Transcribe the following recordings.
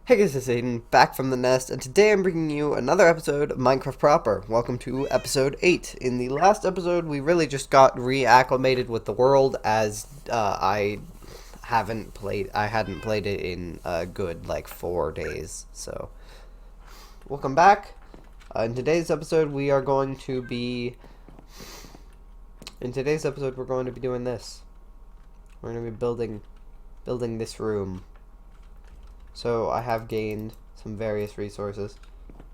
Hey guys, it's Aiden, back from the nest, and today I'm bringing you another episode of Minecraft Proper. Welcome to episode 8. In the last episode, we really just got reacclimated with the world as I hadn't played it in a good, 4 days, so welcome back. In today's episode, we're going to be doing this. We're going to be building this room. So I have gained some various resources.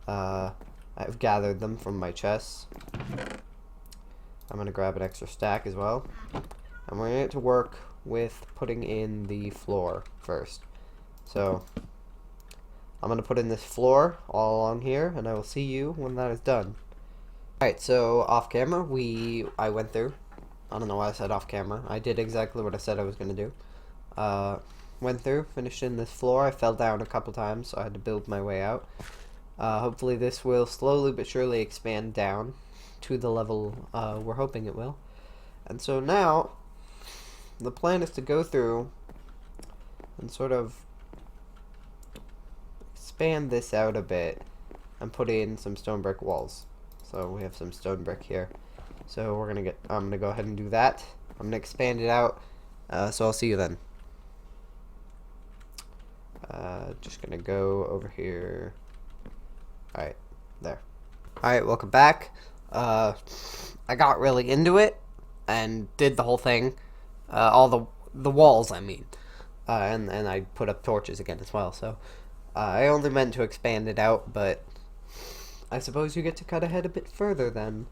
I've gathered them from my chests. I'm going to grab an extra stack as well. And we're going to get to work with putting in the floor first. So I'm going to put in this floor all along here, and I will see you when that is done. Alright, so off camera, I went through. I don't know why I said off camera. I did exactly what I said I was going to do. Went through, finished in this floor. I fell down a couple times, so I had to build my way out. Hopefully this will slowly but surely expand down to the level we're hoping it will. And so now, the plan is to go through and sort of expand this out a bit and put in some stone brick walls. So we have some stone brick here. So I'm gonna go ahead and do that. I'm gonna expand it out. So I'll see you then. Just gonna go over here. Alright, there. Alright, welcome back. I got really into it and did the whole thing. All the walls, I mean. And I put up torches again as well, so I only meant to expand it out, but I suppose you get to cut ahead a bit further then.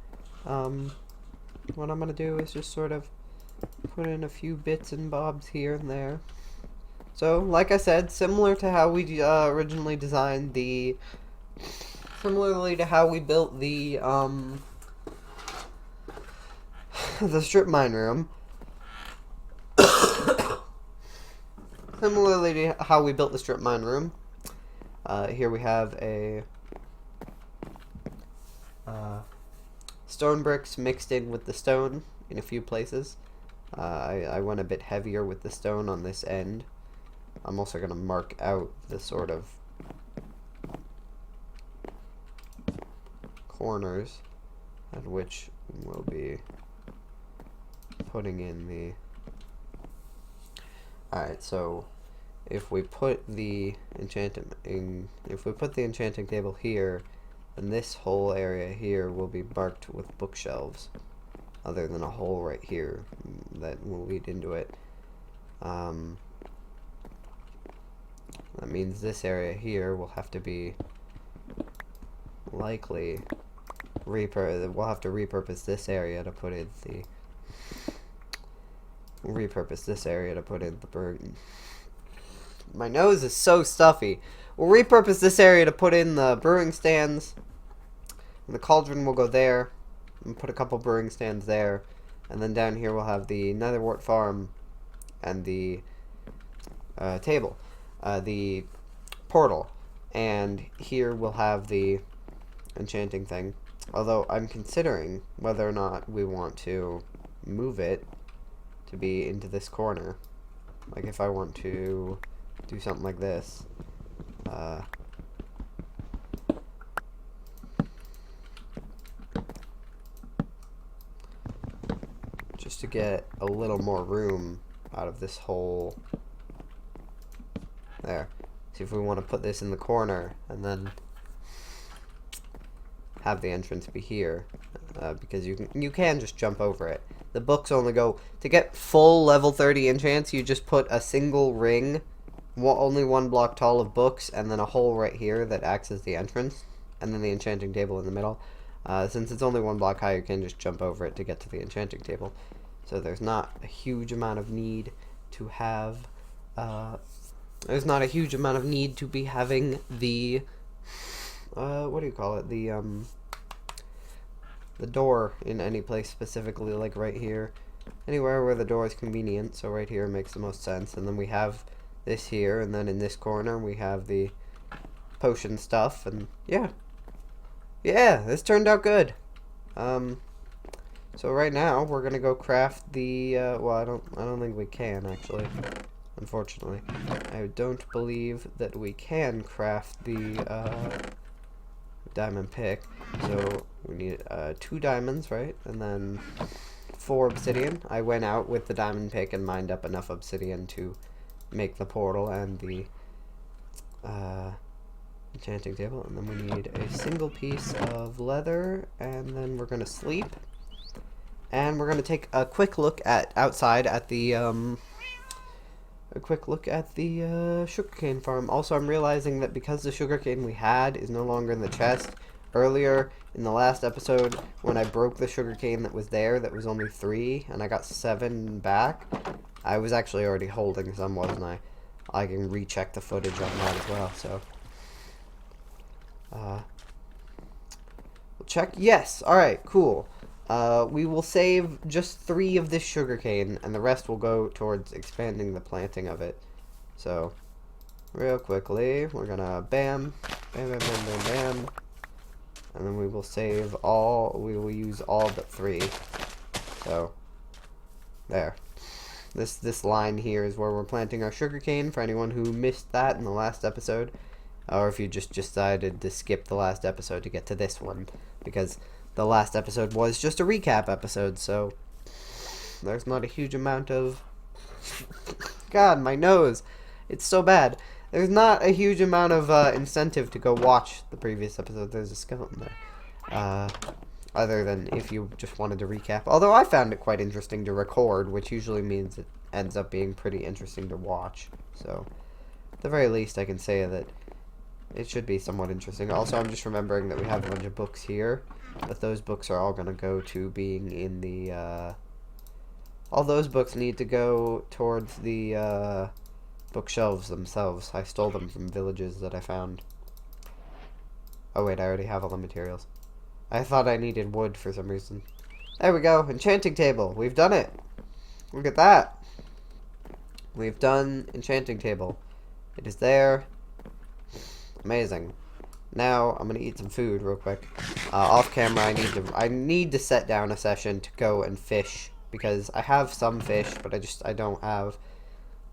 What I'm gonna do is just sort of put in a few bits and bobs here and there. So, like I said, similar to how we originally designed similarly to how we built the the strip mine room. Similarly to how we built the strip mine room, here we have a stone bricks mixed in with the stone in a few places. I went a bit heavier with the stone on this end. I'm also going to mark out the sort of corners at which we'll be putting in the... Alright, so if we put the enchanting table here, then this whole area here will be marked with bookshelves, other than a hole right here that will lead into it. That means this area here will have to be likely we'll have to repurpose this area to put in the my nose is so stuffy. We'll repurpose this area to put in the brewing stands. And the cauldron will go there. And put a couple brewing stands there. And then down here we'll have the nether wart farm and the table. The portal, and here we'll have the enchanting thing, although I'm considering whether or not we want to move it to be into this corner. Like if I want to do something like this, just to get a little more room out of this whole... There. See if we want to put this in the corner and then have the entrance be here, because you can just jump over it. The books only go to get full level 30 enchants. You just put a single ring, only 1 block tall of books, and then a hole right here that acts as the entrance, and then the enchanting table in the middle. Since it's only 1 block high, you can just jump over it to get to the enchanting table. So there's not a huge amount of need to have. There's not a huge amount of need to be having the, what do you call it, the door in any place specifically, like right here. Anywhere where the door is convenient, so right here makes the most sense. And then we have this here, and then in this corner we have the potion stuff, and yeah. Yeah, this turned out good. So right now, we're gonna go craft the, well, I don't think we can, actually. unfortunately. I don't believe that we can craft the diamond pick. So we need 2 diamonds, right? And then 4 obsidian. I went out with the diamond pick and mined up enough obsidian to make the portal and the enchanting table. And then we need a single piece of leather, and then we're gonna sleep. And we're gonna take a quick look at outside at the sugarcane farm. Also, I'm realizing that because the sugarcane we had is no longer in the chest. Earlier in the last episode, when I broke the sugarcane that was there, that was only 3, and I got 7 back, I was actually already holding some, wasn't I? I can recheck the footage on that as well, so. We'll check. Yes! Alright, cool. We will save just 3 of this sugarcane, and the rest will go towards expanding the planting of it. So, real quickly, we're gonna bam, bam, bam, bam, bam, bam. And then we will save all, we will use all but 3. So, there. This line here is where we're planting our sugarcane, for anyone who missed that in the last episode. Or if you just decided to skip the last episode to get to this one. Because the last episode was just a recap episode, so there's not a huge amount of... God, my nose. It's so bad. There's not a huge amount of incentive to go watch the previous episode. There's a skeleton there. Other than if you just wanted to recap. Although I found it quite interesting to record, which usually means it ends up being pretty interesting to watch. So, at the very least, I can say that it should be somewhat interesting. Also, I'm just remembering that we have a bunch of books here. But those books are all going to go to being in the... all those books need to go towards the bookshelves themselves. I stole them from villages that I found. Oh wait, I already have all the materials. I thought I needed wood for some reason. There we go, enchanting table. We've done it. Look at that. We've done enchanting table. It is there. Amazing. Now I'm gonna eat some food real quick. Off camera, I need to set down a session to go and fish because I have some fish, but I don't have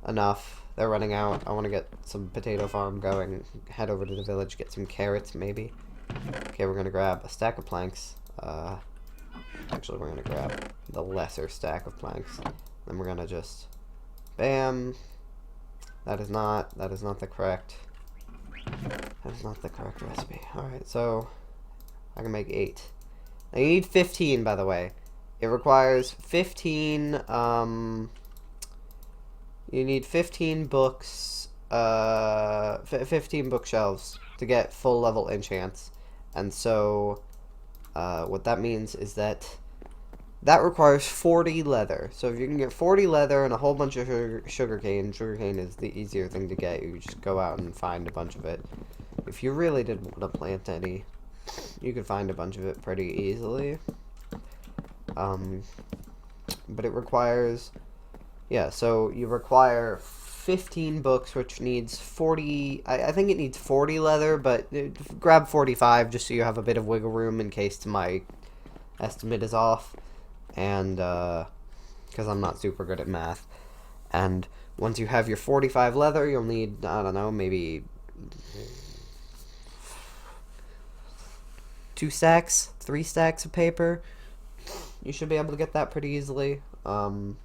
enough. They're running out. I want to get some potato farm going. Head over to the village, get some carrots maybe. Okay, we're gonna grab a stack of planks. Actually, we're gonna grab the lesser stack of planks. Then we're gonna just, bam. That is not the correct. That is not the correct recipe. Alright, so I can make 8. Now you need 15, by the way. It requires 15, you need 15 books, 15 bookshelves to get full level enchants. And so, what that means is that requires 40 leather. So if you can get 40 leather and a whole bunch of sugarcane is the easier thing to get. You just go out and find a bunch of it. If you really did want to plant any, you could find a bunch of it pretty easily. But it requires, yeah, so you require 15 books, which needs 40, I think it needs 40 leather, but grab 45 just so you have a bit of wiggle room in case my estimate is off. And, because I'm not super good at math. And once you have your 45 leather, you'll need, I don't know, maybe 2 stacks, 3 stacks of paper. You should be able to get that pretty easily. We'll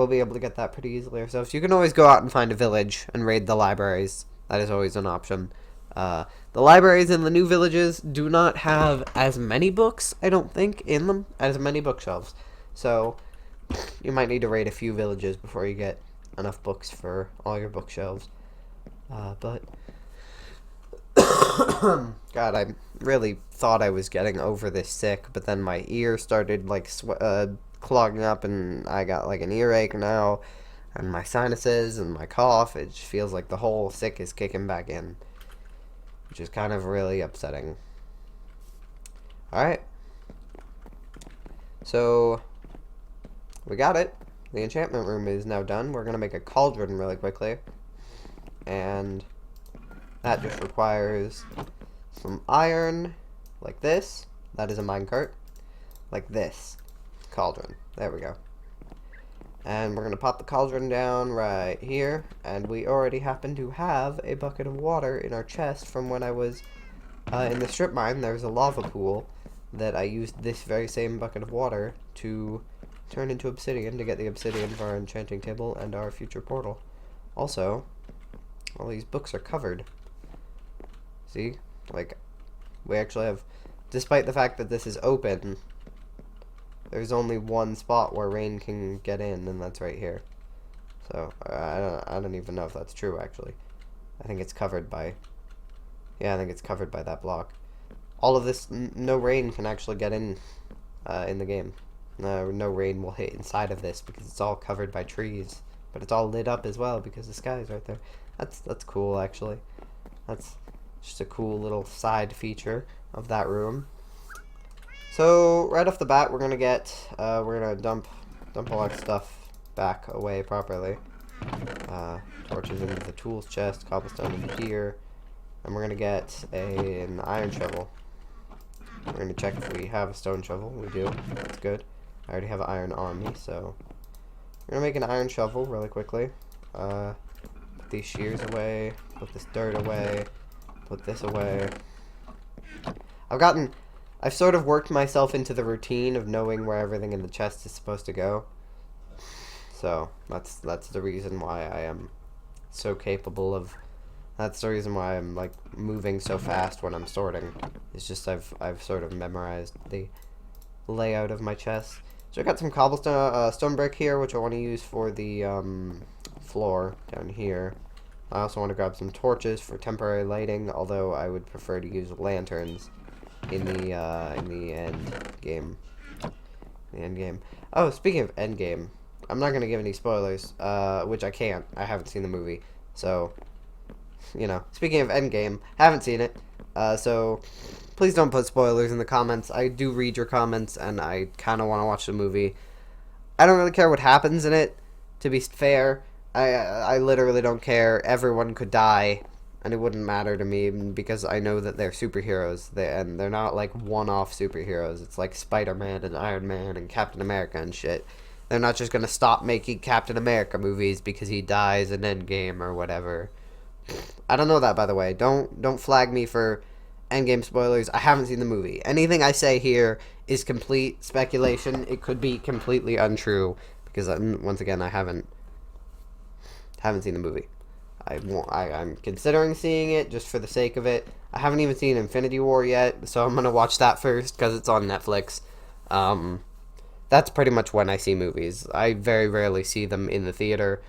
be able to get that pretty easily ourselves. You can always go out and find a village and raid the libraries. That is always an option. The libraries in the new villages do not have as many books, I don't think, in them, as many bookshelves. So, you might need to raid a few villages before you get enough books for all your bookshelves. But... God, I really thought I was getting over this sick, but then my ear started, like, clogging up, and I got, like, an earache now, and my sinuses, and my cough. It just feels like the whole sick is kicking back in, which is kind of really upsetting. Alright. So, we got it. The enchantment room is now done. We're going to make a cauldron really quickly. And that just requires some iron, like this. That is a minecart. Like this. Cauldron. There we go. And we're going to pop the cauldron down right here. And we already happen to have a bucket of water in our chest from when I was in the strip mine. There's a lava pool that I used this very same bucket of water to turn into obsidian to get the obsidian for our enchanting table and our future portal. Also, all these books are covered. See? Like, we actually have, despite the fact that this is open, there's only one spot where rain can get in, and that's right here. So, I don't even know if that's true, actually. I think it's covered by, yeah, I think it's covered by that block. All of this, no rain can actually get in the game. No rain will hit inside of this because it's all covered by trees. But it's all lit up as well because the sky is right there. That's cool, actually. That's just a cool little side feature of that room. So right off the bat, we're gonna dump all our stuff back away properly. Torches into the tools chest, cobblestone into here, and we're gonna get an iron shovel. We're gonna check if we have a stone shovel. We do. That's good. I already have an iron on me, so we're gonna make an iron shovel really quickly. Put these shears away. Put this dirt away. Put this away. I've sort of worked myself into the routine of knowing where everything in the chest is supposed to go. So that's the reason why I am so capable of. That's the reason why I'm like moving so fast when I'm sorting. It's just I've sort of memorized the layout of my chest. So I got some cobblestone stone brick here, which I want to use for the floor down here. I also want to grab some torches for temporary lighting, although I would prefer to use lanterns in the end game. Oh, speaking of end game, I'm not gonna give any spoilers, which I can't. I haven't seen the movie, so you know. Speaking of end game, haven't seen it, so please don't put spoilers in the comments. I do read your comments, and I kind of want to watch the movie. I don't really care what happens in it. To be fair, I literally don't care. Everyone could die, and it wouldn't matter to me because I know that they're superheroes, and they're not like one-off superheroes. It's like Spider-Man and Iron Man and Captain America and shit. They're not just gonna stop making Captain America movies because he dies in Endgame or whatever. I don't know that, by the way. Don't flag me for Endgame spoilers. I haven't seen the movie. Anything I say here is complete speculation. It could be completely untrue because once again I haven't seen the movie. I'm considering seeing it just for the sake of it. I haven't even seen Infinity War yet, so I'm gonna watch that first because it's on Netflix. That's pretty much when I see movies. I very rarely see them in the theater.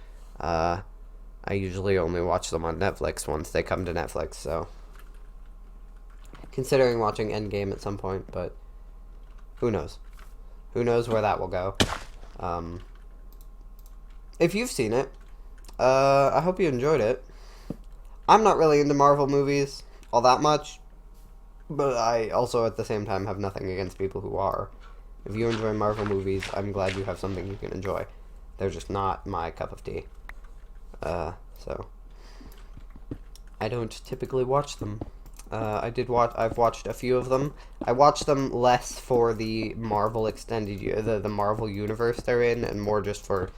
I usually only watch them on Netflix once they come to Netflix, so considering watching Endgame at some point, but who knows? Who knows where that will go? If you've seen it, I hope you enjoyed it. I'm not really into Marvel movies all that much, but I also at the same time have nothing against people who are. If you enjoy Marvel movies, I'm glad you have something you can enjoy. They're just not my cup of tea. So I don't typically watch them. I've watched a few of them. I watched them less for the Marvel the Marvel universe they're in, and more just for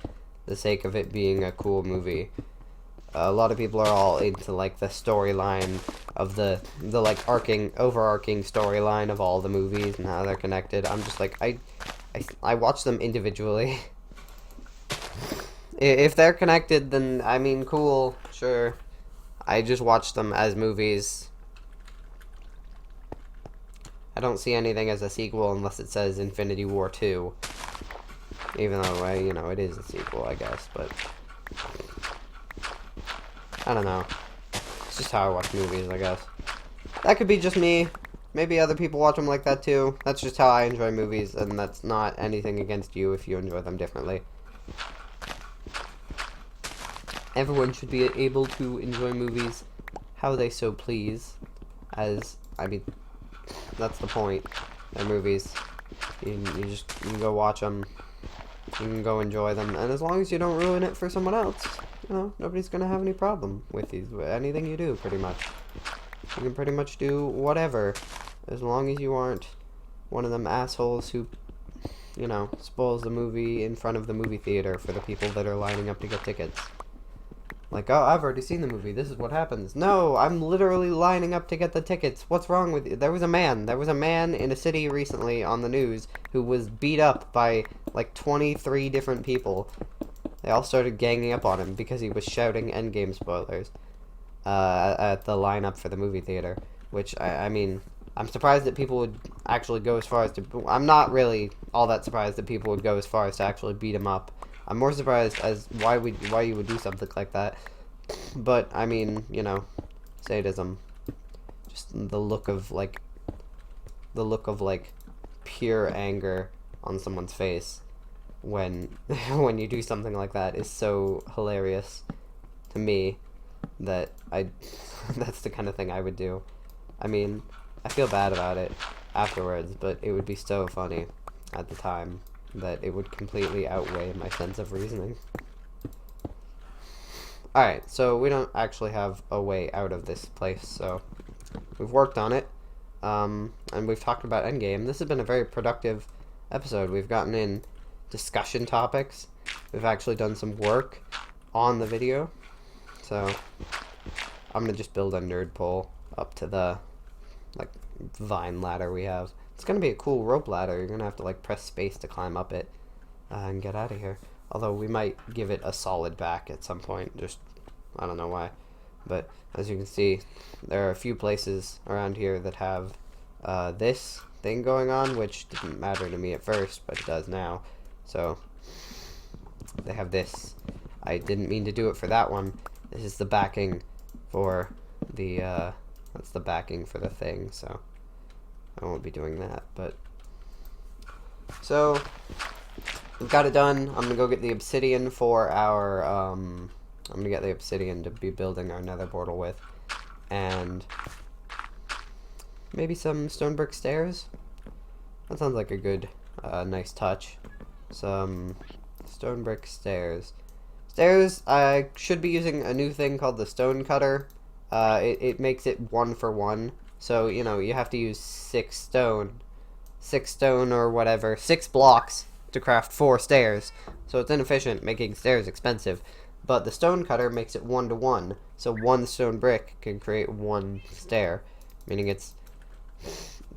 the sake of it being a cool movie. A lot of people are all into like the storyline of the like overarching storyline of all the movies and how they're connected. I'm just like I watch them individually. If they're connected, then I mean, cool, sure. I just watch them as movies. I don't see anything as a sequel unless it says Infinity War 2. Even though, you know, it is a sequel, I guess, but I don't know. It's just how I watch movies, I guess. That could be just me. Maybe other people watch them like that, too. That's just how I enjoy movies, and that's not anything against you if you enjoy them differently. Everyone should be able to enjoy movies how they so please, as, I mean, that's the point. They're movies. You can go watch them. You can go enjoy them, and as long as you don't ruin it for someone else, you know, nobody's gonna have any problem with anything you do, pretty much. You can pretty much do whatever, as long as you aren't one of them assholes who you know, spoils the movie in front of the movie theater for the people that are lining up to get tickets. Like, oh, I've already seen the movie. This is what happens. No, I'm literally lining up to get the tickets. What's wrong with you? There was a man in a city recently on the news who was beat up by like 23 different people. They all started ganging up on him because he was shouting endgame spoilers at the lineup for the movie theater. Which, I mean, I'm surprised that people would actually go as far as to... I'm not really all that surprised that people would go as far as to actually beat him up. I'm more surprised as why you would do something like that. But, I mean, you know, sadism. Just the look of, like, pure anger on someone's face when when you do something like that is so hilarious to me that that's the kind of thing I would do. I mean, I feel bad about it afterwards, but it would be so funny at the time that it would completely outweigh my sense of reasoning. Alright, so we don't actually have a way out of this place, so we've worked on it, and we've talked about Endgame. This has been a very productive episode. We've gotten in discussion topics. We've actually done some work on the video, so I'm gonna just build a nerd pole up to the, like, vine ladder we have. It's gonna be a cool rope ladder. You're gonna have to, like, press space to climb up it and get out of here. Although we might give it a solid back at some point. Just, I don't know why. But as you can see, there are a few places around here that have this thing going on, which didn't matter to me at first, but it does now. So they have this. I didn't mean to do it for that one. This is the backing for the that's the backing for the thing, so I won't be doing that. But so we've got it done. I'm gonna go get the obsidian for our I'm gonna get the obsidian to be building our nether portal with, and maybe some stone brick stairs. That sounds like a good nice touch. Some stone brick stairs. I should be using a new thing called the stone cutter. It makes it 1 for 1. So, you know, you have to use 6 stone or whatever, 6 blocks to craft 4 stairs. So it's inefficient, making stairs expensive. But the stone cutter makes it 1 to 1. So 1 stone brick can create 1 stair, meaning it's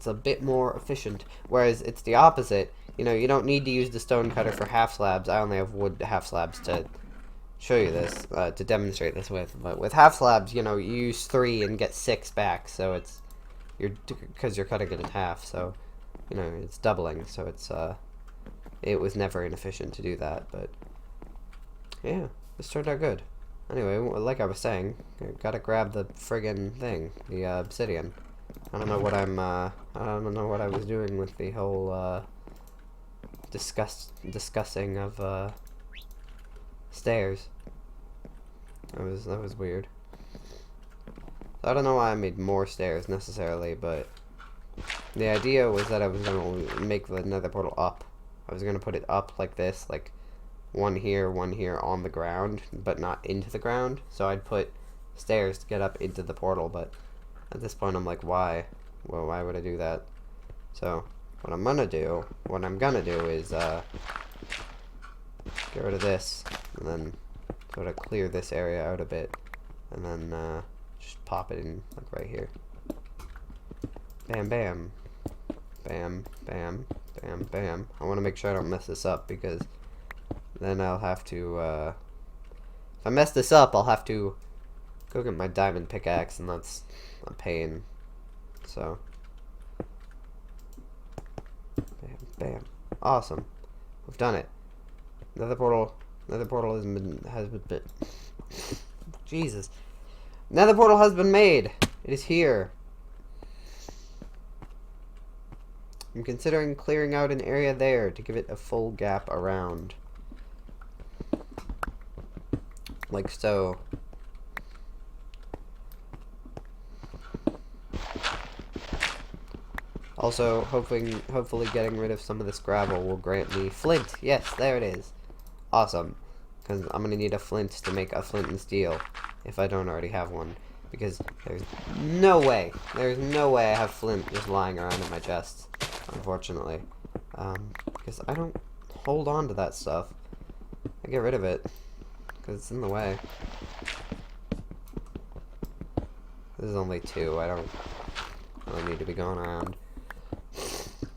a bit more efficient. Whereas it's the opposite. You know, you don't need to use the stone cutter for half slabs. I only have wood half slabs to show you this, to demonstrate this with. But with half slabs, you know, you use 3 and get 6 back. So because you're cutting it in half. So, you know, it's doubling. So it was never inefficient to do that. But yeah, this turned out good. Anyway, like I was saying, I gotta grab the friggin' thing, the obsidian. I don't know what I was doing with the whole discussing of stairs. That was weird. So I don't know why I made more stairs necessarily, but the idea was that I was gonna make the nether portal up. I was gonna put it up like this, like one here on the ground, but not into the ground. So I'd put stairs to get up into the portal, but at this point I'm like, why? Well, why would I do that? So what I'm gonna do is get rid of this, and then sort of clear this area out a bit, and then just pop it in, like, right here. Bam, bam. Bam, bam, bam, bam. I want to make sure I don't mess this up, because then I'll have to, if I mess this up, I'll have to go get my diamond pickaxe, and that's a pain. So, bam, bam. Awesome. We've done it. Nether portal has been Jesus. Nether portal has been made. It is here. I'm considering clearing out an area there to give it a full gap around. Like so. Also, hopefully getting rid of some of this gravel will grant me flint. Yes, there it is. Awesome. Because I'm going to need a flint to make a flint and steel, if I don't already have one. Because there's no way I have flint just lying around in my chest, unfortunately. Because I don't hold on to that stuff. I get rid of it because it's in the way. This is only 2. I don't really need to be going around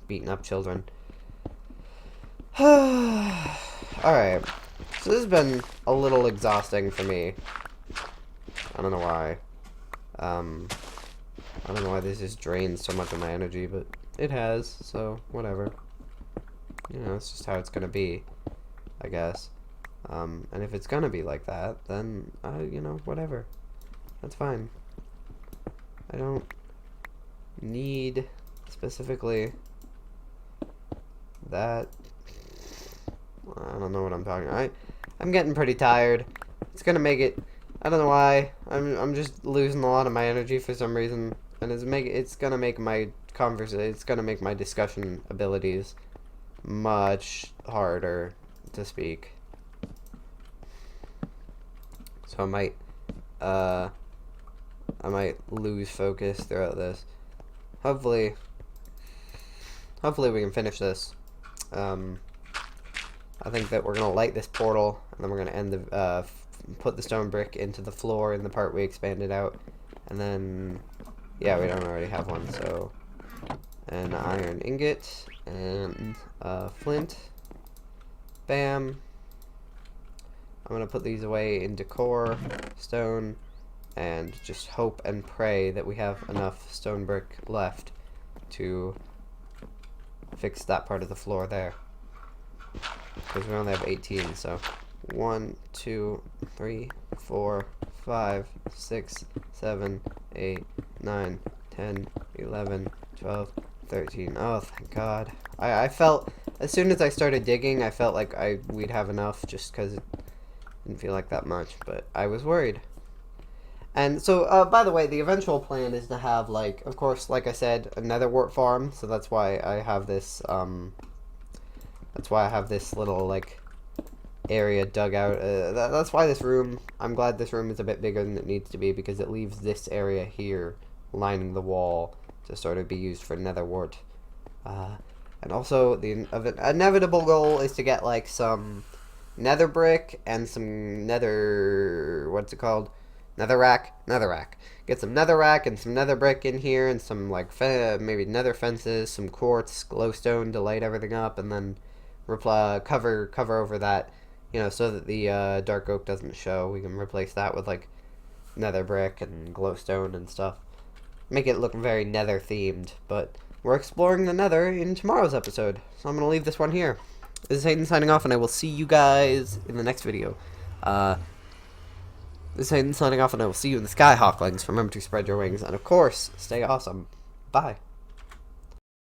beating up children. Alright. So this has been a little exhausting for me. I don't know why. I don't know why this just drains so much of my energy, but it has, so whatever. You know, it's just how it's gonna be, I guess. And if it's gonna be like that, then, you know, whatever. That's fine. I don't need specifically that. I don't know what I'm talking about. I'm getting pretty tired. It's gonna make it. I don't know why. I'm just losing a lot of my energy for some reason, and it's gonna make my it's gonna make my discussion abilities much harder to speak. So I might lose focus throughout this. Hopefully we can finish this. I think that we're gonna light this portal, and then we're gonna end the put the stone brick into the floor in the part we expanded out, and then yeah, we don't already have one, so an iron ingot and flint. Bam. I'm gonna put these away into core stone and just hope and pray that we have enough stone brick left to fix that part of the floor there, because we only have 18. So 1, 2, 3, 4, 5, 6, 7, 8, 9, 10, 11, 12, 13. Oh, thank God. I felt, as soon as I started digging, I felt like we'd have enough, just because it didn't feel like that much, but I was worried. And so, by the way, the eventual plan is to have, like, of course, like I said, a nether wart farm, so that's why I have this, little, like, area dug out. That's why this room, I'm glad this room is a bit bigger than it needs to be, because it leaves this area here, lining the wall, to sort of be used for nether wart. And also, the inevitable goal is to get, like, some nether brick and some nether, what's it called? Netherrack. Get some netherrack and some nether brick in here, and some, like, maybe nether fences, some quartz, glowstone to light everything up, and then cover over that, you know, so that the dark oak doesn't show. We can replace that with, like, nether brick and glowstone and stuff. Make it look very nether themed, but we're exploring the nether in tomorrow's episode, so I'm going to leave this one here. This is Hayden signing off, and I will see you guys in the next video. This is Hayden signing off, and I will see you in the Skyhawklings. Remember to spread your wings, and of course, stay awesome. Bye.